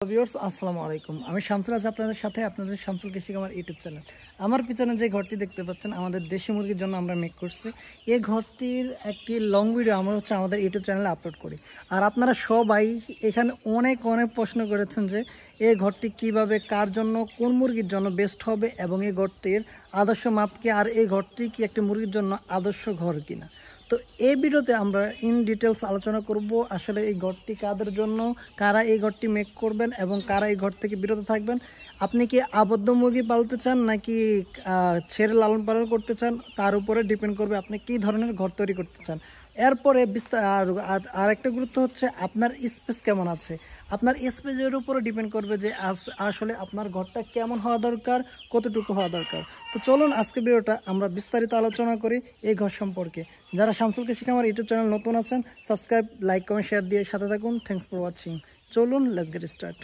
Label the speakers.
Speaker 1: Viewers আসসালামু আলাইকুম। আমি শামসুল আছি আপনাদের সাথে, আপনাদের শামসুল কৃষি আমার ইউটিউব চ্যানেল। আমার পিছনে যে ঘরটি দেখতে পাচ্ছেন আমাদের দেশি মুরগির জন্য আমরা মেক করছি। এই ঘরটির একটি লং ভিডিও আমরা আমাদের ইউটিউব চ্যানেলে আপলোড করি। আর আপনারা সবাই এখানে অনেক প্রশ্ন করেছেন যে এই ঘরটি কিভাবে, কার জন্য, কোন মুরগির জন্য বেস্ট হবে এবং এই ঘরটির আদর্শ মাপ কি, আর এই ঘরটি কি একটি মুরগির জন্য আদর্শ ঘর কিনা। তো এই ভিডিওতে আমরা ইন ডিটেলস আলোচনা করব আসলে এই ঘরটি কাদের জন্য, কারা এই ঘরটি মেক করবেন এবং কারা এই ঘর থেকে বিরত থাকবেন। আপনি কি আবদ্ধ মুরগি পালতে চান নাকি ছেড়ে লালন পালন করতে চান, তার উপরে ডিপেন্ড করবে আপনি কী ধরনের ঘর তৈরি করতে চান। এরপরে আর একটা গুরুত্ব হচ্ছে আপনার স্পেস কেমন আছে। আপনার স্পেসের উপরে ডিপেন্ড করবে যে আসলে আপনার ঘরটা কেমন হওয়া দরকার, কতটুকু হওয়া দরকার। তো চলুন আজকে ভিডিওটা আমরা বিস্তারিত আলোচনা করি এই ঘর সম্পর্কে। যারা শামসুল কৃষি আমার ইউটিউব চ্যানেল নতুন আছেন, সাবস্ক্রাইব, লাইক, কমেন্ট, শেয়ার দিয়ে সাথে থাকুন। Thanks for watching. চলুন লেটস গেট স্টার্ট।